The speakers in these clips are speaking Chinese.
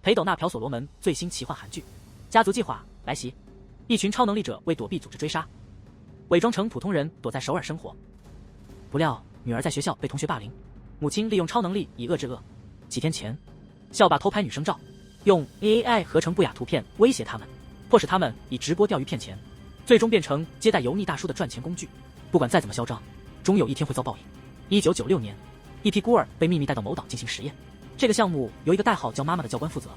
裴斗娜朴所罗门最新奇幻韩剧《家族计划》来袭，一群超能力者为躲避组织追杀，伪装成普通人躲在首尔生活。不料女儿在学校被同学霸凌，母亲利用超能力以恶制恶。几天前，校霸偷拍女生照，用 AI 合成不雅图片威胁他们，迫使他们以直播钓鱼骗钱，最终变成接待油腻大叔的赚钱工具。不管再怎么嚣张，终有一天会遭报应。1996年，一批孤儿被秘密带到某岛进行实验。这个项目由一个代号叫妈妈的教官负责，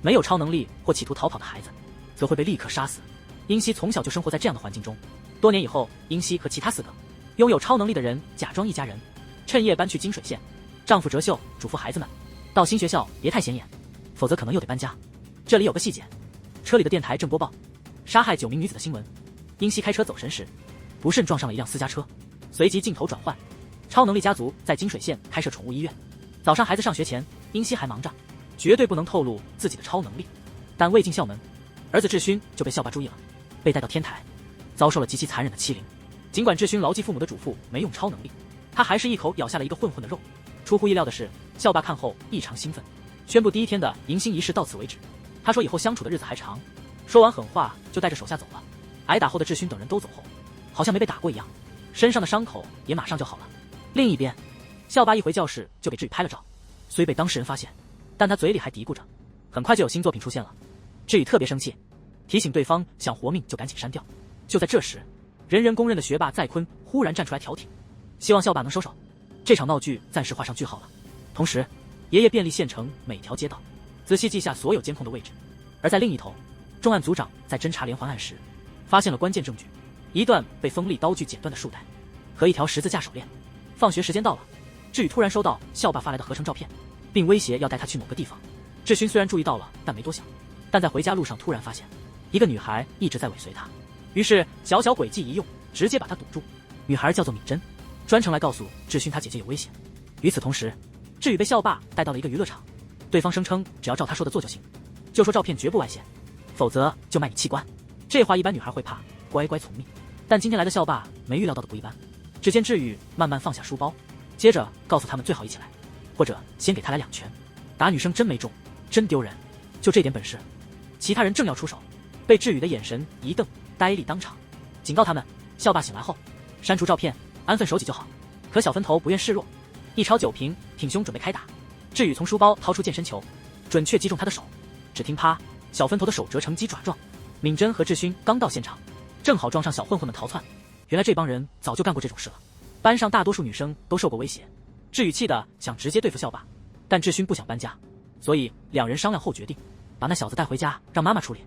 没有超能力或企图逃跑的孩子，则会被立刻杀死。英熙从小就生活在这样的环境中。多年以后，英熙和其他4个拥有超能力的人假装一家人，趁夜搬去金水县。丈夫哲秀嘱咐孩子们，到新学校别太显眼，否则可能又得搬家。这里有个细节，车里的电台正播报杀害9名女子的新闻。英熙开车走神时，不慎撞上了一辆私家车，随即镜头转换，超能力家族在金水县开设宠物医院。早上孩子上学前，英熙还忙着，绝对不能透露自己的超能力。但未进校门，儿子智勋就被校霸注意了，被带到天台，遭受了极其残忍的欺凌。尽管智勋牢记父母的嘱咐，没用超能力，他还是一口咬下了一个混混的肉。出乎意料的是，校霸看后异常兴奋，宣布第一天的迎新仪式到此为止。他说以后相处的日子还长。说完狠话就带着手下走了。挨打后的智勋等人都走后，好像没被打过一样，身上的伤口也马上就好了。另一边，校霸一回教室就给智宇拍了照，虽被当事人发现，但他嘴里还嘀咕着。很快就有新作品出现了，智宇特别生气，提醒对方想活命就赶紧删掉。就在这时，人人公认的学霸在坤忽然站出来调停，希望校霸能收手。这场闹剧暂时画上句号了。同时，爷爷便利县城每条街道，仔细记下所有监控的位置。而在另一头，重案组长在侦查连环案时，发现了关键证据，一段被锋利刀具剪断的束带和一条十字架手链。放学时间到了，智宇突然收到校霸发来的合成照片，并威胁要带他去某个地方。智勋虽然注意到了，但没多想，但在回家路上突然发现一个女孩一直在尾随他，于是小小诡计一用，直接把他堵住。女孩叫做敏珍，专程来告诉智勋他姐姐有危险。与此同时，智宇被校霸带到了一个娱乐场，对方声称只要照他说的做就行，就说照片绝不外泄，否则就卖你器官。这话一般女孩会怕，乖乖从命。但今天来的校霸没预料到的不一般，只见智宇慢慢放下书包，接着告诉他们最好一起来，或者先给他来2拳。打女生真没中，真丢人。就这点本事，其他人正要出手，被智宇的眼神一瞪，呆立当场，警告他们。校霸醒来后，删除照片，安分守己就好。可小分头不愿示弱，一朝9平，挺胸准备开打。智宇从书包掏出健身球，准确击中他的手，只听啪，小分头的手折成鸡爪状。敏珍和智勋刚到现场，正好撞上小混混们逃窜。原来这帮人早就干过这种事了，班上大多数女生都受过威胁。智宇气的想直接对付校霸，但智勋不想搬家，所以2人商量后决定把那小子带回家，让妈妈处理。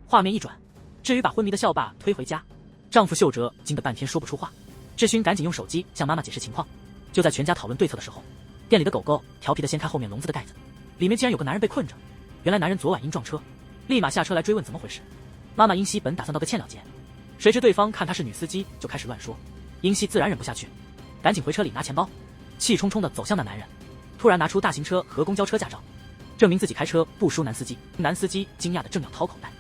画面一转，智宇把昏迷的校霸推回家，丈夫秀哲惊得半天说不出话。智勋赶紧用手机向妈妈解释情况。就在全家讨论对策的时候，店里的狗狗调皮的掀开后面笼子的盖子，里面竟然有个男人被困着。原来男人昨晚因撞车，立马下车来追问怎么回事。妈妈英熙本打算道个歉了结，谁知对方看她是女司机，就开始乱说。英熙自然忍不下去，赶紧回车里拿钱包，气冲冲地走向那男人，突然拿出大型车和公交车驾照，证明自己开车不输男司机。男司机惊讶的正要掏口袋，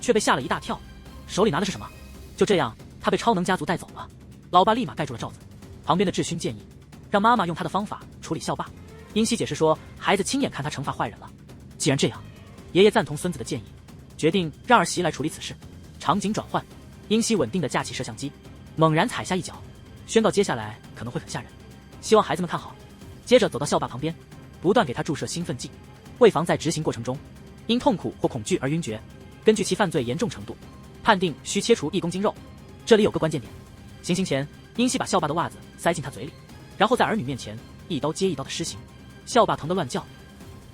却被吓了一大跳，手里拿的是什么？就这样，他被超能家族带走了。老爸立马盖住了罩子。旁边的智勋建议让妈妈用他的方法处理校霸。英熙解释说，孩子亲眼看他惩罚坏人了。既然这样，爷爷赞同孙子的建议，决定让儿媳来处理此事。场景转换，英熙稳定地架起摄像机，猛然踩下一脚，宣告接下来可能会很吓人，希望孩子们看好。接着走到校霸旁边，不断给他注射兴奋剂，为防在执行过程中因痛苦或恐惧而晕厥，根据其犯罪严重程度，判定需切除1公斤肉。这里有个关键点，行刑前，英熙把校霸的袜子塞进他嘴里，然后在儿女面前一刀接一刀的施行。校霸疼得乱叫，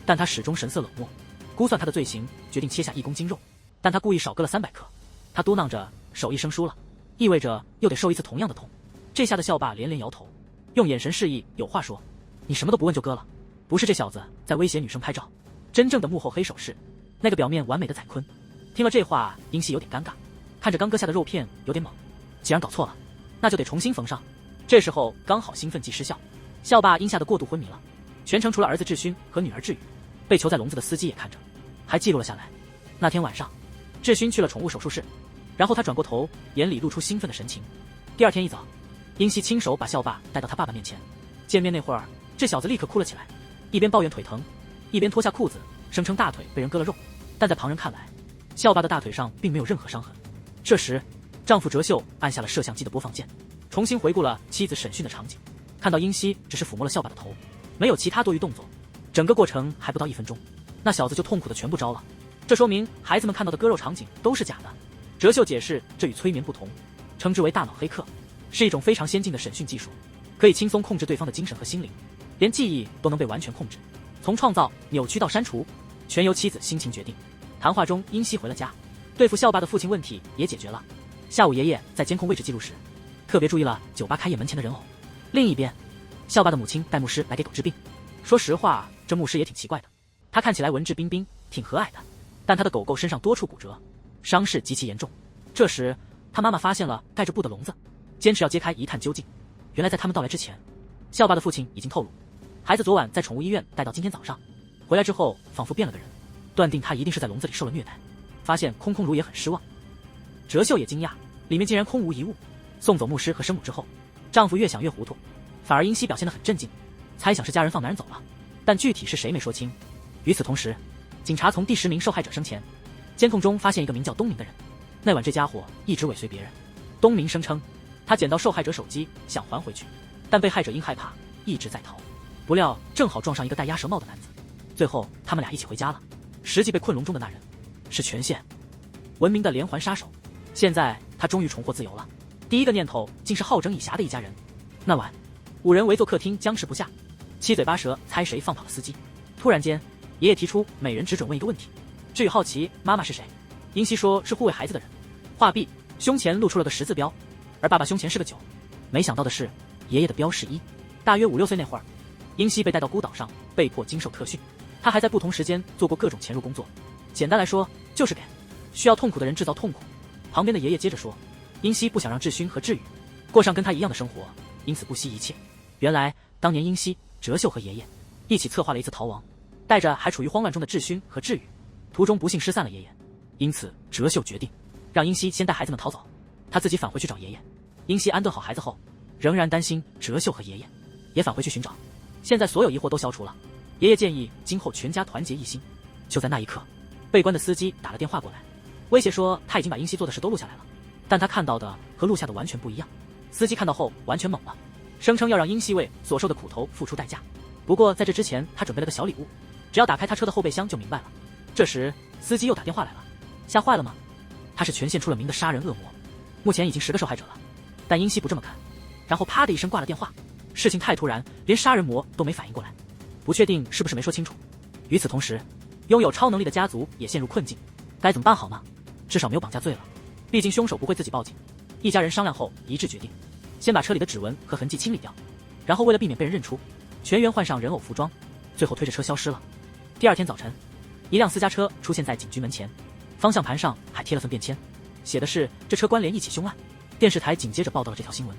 但他始终神色冷漠，估算他的罪行，决定切下1公斤肉，但他故意少割了300克。他嘟囔着手艺生疏了，意味着又得受一次同样的痛。这下的校霸连连摇头，用眼神示意有话说，你什么都不问就割了。不是这小子在威胁女生拍照，真正的幕后黑手是那个表面完美的宰坤。听了这话，英熙有点尴尬，看着刚割下的肉片有点猛，既然搞错了，那就得重新缝上。这时候刚好兴奋剂失效，校霸因吓得过度昏迷了。全程除了儿子智勋和女儿智宇，被囚在笼子的司机也看着，还记录了下来。那天晚上，智勋去了宠物手术室，然后他转过头，眼里露出兴奋的神情。第2天一早，英熙亲手把校霸带到他爸爸面前。见面那会儿，这小子立刻哭了起来，一边抱怨腿疼，一边脱下裤子声称大腿被人割了肉，但在旁人看来，校霸的大腿上并没有任何伤痕。这时，丈夫哲秀按下了摄像机的播放键，重新回顾了妻子审讯的场景，看到英熙只是抚摸了校霸的头，没有其他多余动作，整个过程还不到1分钟，那小子就痛苦的全部招了。这说明孩子们看到的割肉场景都是假的。哲秀解释，这与催眠不同，称之为大脑黑客，是一种非常先进的审讯技术，可以轻松控制对方的精神和心灵，连记忆都能被完全控制，从创造、扭曲到删除，全由妻子心情决定。谈话中，英熙回了家，对付校霸的父亲问题也解决了。下午，爷爷在监控位置记录时，特别注意了酒吧开业门前的人偶。另一边，校霸的母亲带牧师来给狗治病。说实话，这牧师也挺奇怪的，他看起来文质彬彬，挺和蔼的，但他的狗狗身上多处骨折，伤势极其严重。这时，他妈妈发现了盖着布的笼子，坚持要揭开一探究竟。原来在他们到来之前，校霸的父亲已经透露，孩子昨晚在宠物医院待到今天早上，回来之后仿佛变了个人，断定他一定是在笼子里受了虐待。发现空空如也很失望。哲秀也惊讶，里面竟然空无一物。送走牧师和生母之后，丈夫越想越糊涂，反而英熙表现得很镇静，猜想是家人放男人走了，但具体是谁没说清。与此同时，警察从第10名受害者生前监控中发现一个名叫东明的人，那晚这家伙一直尾随别人。东明声称他捡到受害者手机想还回去，但被害者因害怕一直在逃，不料正好撞上一个戴鸭舌帽的男子，最后他们俩一起回家了。实际被困笼中的那人是全县闻名的连环杀手，现在他终于重获自由了。第一个念头竟是好整以暇的一家人。那晚5人围坐客厅僵持不下，七嘴八舌猜谁放跑了司机。突然间，爷爷提出每人只准问一个问题。至于好奇妈妈是谁，英熙说是护卫孩子的人。话毕，胸前露出了个10字标，而爸爸胸前是个9。没想到的是，爷爷的标是1。大约5、6岁那会儿，英熙被带到孤岛上，被迫经受特训。他还在不同时间做过各种潜入工作，简单来说就是给需要痛苦的人制造痛苦。旁边的爷爷接着说，英熙不想让志勋和志宇过上跟他一样的生活，因此不惜一切。原来当年英熙、哲秀和爷爷一起策划了一次逃亡，带着还处于慌乱中的志勋和志宇，途中不幸失散了爷爷，因此哲秀决定让英熙先带孩子们逃走，他自己返回去找爷爷。英熙安顿好孩子后，仍然担心哲秀和爷爷，也返回去寻找。现在所有疑惑都消除了，爷爷建议今后全家团结一心。就在那一刻，被关的司机打了电话过来，威胁说他已经把英熙做的事都录下来了，但他看到的和录下的完全不一样。司机看到后完全懵了，声称要让英熙为所受的苦头付出代价。不过在这之前，他准备了个小礼物，只要打开他车的后备箱就明白了。这时司机又打电话来了，吓坏了吗？他是全县出了名的杀人恶魔，目前已经10个受害者了。但英熙不这么看，然后啪的一声挂了电话。事情太突然，连杀人魔都没反应过来，不确定是不是没说清楚。与此同时，拥有超能力的家族也陷入困境，该怎么办好呢？至少没有绑架罪了，毕竟凶手不会自己报警。一家人商量后一致决定，先把车里的指纹和痕迹清理掉，然后为了避免被人认出，全员换上人偶服装，最后推着车消失了。第二天早晨，一辆私家车出现在警局门前，方向盘上还贴了份便签，写的是这车关联一起凶案。电视台紧接着报道了这条新闻，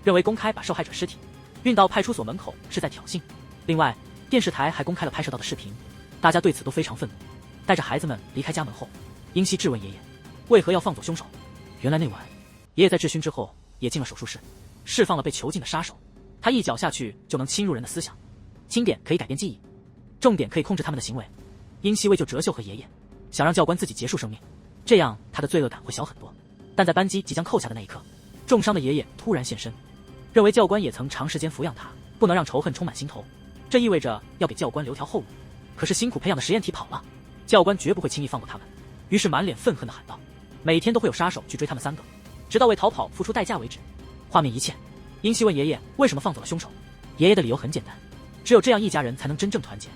认为公开把受害者尸体运到派出所门口是在挑衅。另外，电视台还公开了拍摄到的视频，大家对此都非常愤怒。带着孩子们离开家门后，英熙质问爷爷为何要放走凶手。原来那晚，爷爷在质询之后也进了手术室，释放了被囚禁的杀手。他一脚下去就能侵入人的思想，轻点可以改变记忆，重点可以控制他们的行为。英熙为救哲秀和爷爷，想让教官自己结束生命，这样他的罪恶感会小很多。但在扳机即将扣下的那一刻，重伤的爷爷突然现身，认为教官也曾长时间抚养他，不能让仇恨充满心头，这意味着要给教官留条后路。可是辛苦培养的实验体跑了，教官绝不会轻易放过他们。于是满脸愤恨地喊道，每天都会有杀手去追他们3个，直到为逃跑付出代价为止。画面一切，英熙问爷爷为什么放走了凶手，爷爷的理由很简单，只有这样一家人才能真正团结。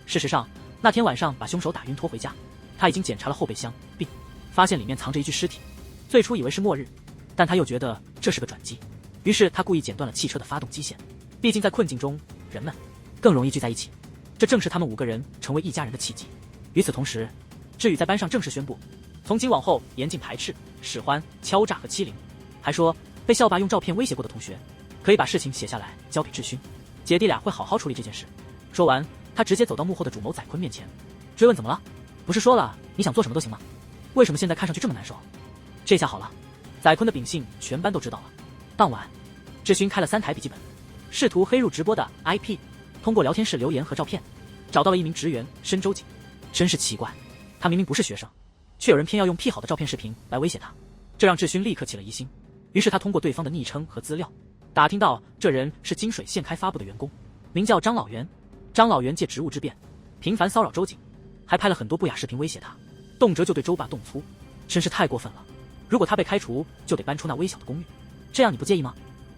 事实上，那天晚上把凶手打晕拖回家，他已经检查了后备箱，并发现里面藏着一具尸体。最初以为是末日，但他又觉得这是个转机，于是他故意剪断了汽车的发动机线。毕竟在困境中，人们更容易聚在一起，这正是他们5个人成为一家人的契机。与此同时，志宇在班上正式宣布，从今往后严禁排斥、使唤、敲诈和欺凌，还说被校霸用照片威胁过的同学，可以把事情写下来交给志勋，姐弟俩会好好处理这件事。说完，他直接走到幕后的主谋载坤面前，追问怎么了？不是说了你想做什么都行吗？为什么现在看上去这么难受？这下好了，载坤的秉性全班都知道了。当晚，志勋开了3台笔记本，试图黑入直播的 IP， 通过聊天室留言和照片，找到了一名职员申洲锦。真是奇怪，他明明不是学生，却有人偏要用 P 好的照片视频来威胁他，这让志勋立刻起了疑心。于是他通过对方的昵称和资料，打听到这人是金水县开发部的员工，名叫张老元。张老元借职务之便，频繁骚扰周瑾，还拍了很多不雅视频威胁他，动辄就对周爸动粗，真是太过分了。如果他被开除，就得搬出那微小的公寓，这样你不介意吗？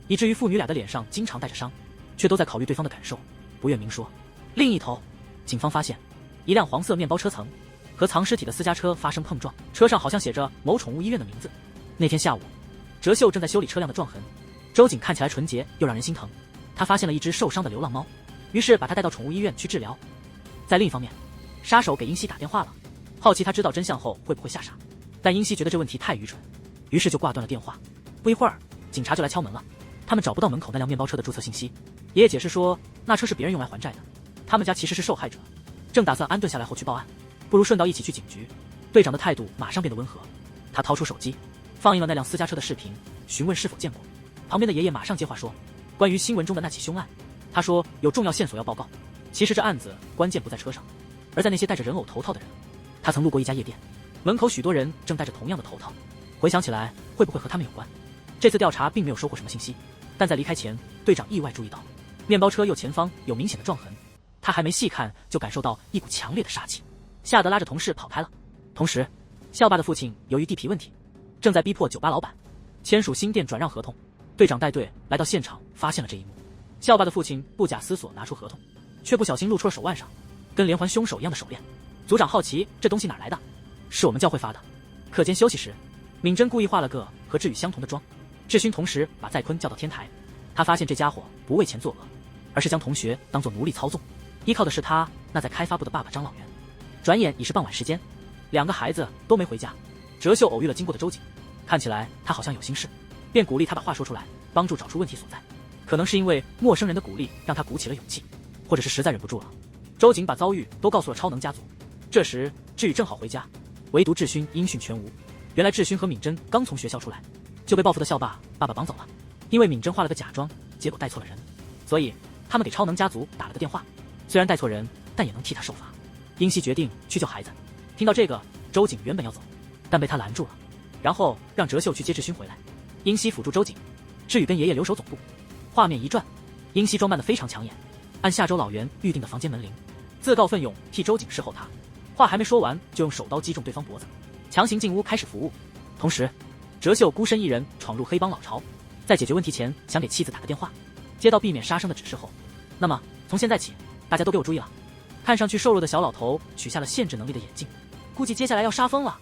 以至于父女俩的脸上经常带着伤，却都在考虑对方的感受，不愿明说。另一头，警方发现一辆黄色面包车层和藏尸体的私家车发生碰撞，车上好像写着某宠物医院的名字。那天下午，哲秀正在修理车辆的撞痕，周瑾看起来纯洁又让人心疼，他发现了一只受伤的流浪猫，于是把它带到宠物医院去治疗。在另一方面，杀手给英熙打电话了，好奇他知道真相后会不会吓傻，但英熙觉得这问题太愚蠢，于是就挂断了电话。不一会儿，警察就来敲门了，他们找不到门口那辆面包车的注册信息，爷爷解释说那车是别人用来还债的，他们家其实是受害者，正打算安顿下来后去报案，不如顺道一起去警局。队长的态度马上变得温和，他掏出手机放映了那辆私家车的视频，询问是否见过。旁边的爷爷马上接话说，关于新闻中的那起凶案，他说有重要线索要报告。其实这案子关键不在车上，而在那些戴着人偶头套的人。他曾路过一家夜店，门口许多人正戴着同样的头套，回想起来会不会和他们有关？这次调查并没有收获什么信息，但在离开前，队长意外注意到面包车右前方有明显的撞痕，他还没细看就感受到一股强烈的杀气，吓得拉着同事跑开了。同时，校霸的父亲由于地皮问题，正在逼迫酒吧老板签署新店转让合同。队长带队来到现场，发现了这一幕。校霸的父亲不假思索拿出合同，却不小心露出了手腕上跟连环凶手一样的手链。组长好奇这东西哪来的，是我们教会发的。课间休息时，敏珍故意化了个和志宇相同的妆。志勋同时把在坤叫到天台，他发现这家伙不为钱作恶，而是将同学当作奴隶操纵，依靠的是他那在开发部的爸爸张老元。转眼已是傍晚时间，两个孩子都没回家。哲秀偶遇了经过的周瑾，看起来他好像有心事，便鼓励他把话说出来，帮助找出问题所在。可能是因为陌生人的鼓励让他鼓起了勇气，或者是实在忍不住了。周瑾把遭遇都告诉了超能家族。这时志宇正好回家，唯独志勋音讯全无。原来志勋和敏珍刚从学校出来，就被报复的校霸爸爸绑走了。因为敏珍化了个假装，结果带错了人，所以他们给超能家族打了个电话。虽然带错人，但也能替他受罚。英熙决定去救孩子。听到这个，周瑾原本要走，但被他拦住了，然后让哲秀去接志勋回来。英熙辅助周瑾，志宇跟爷爷留守总部。画面一转，英熙装扮得非常抢眼，按下周老元预定的房间门铃，自告奋勇替周瑾侍候他。话还没说完，就用手刀击中对方脖子，强行进屋开始服务。同时，哲秀孤身一人闯入黑帮老巢，在解决问题前想给妻子打个电话。接到避免杀生的指示后，那么从现在起，大家都给我注意了。看上去瘦弱的小老头取下了限制能力的眼镜，估计接下来要杀疯了。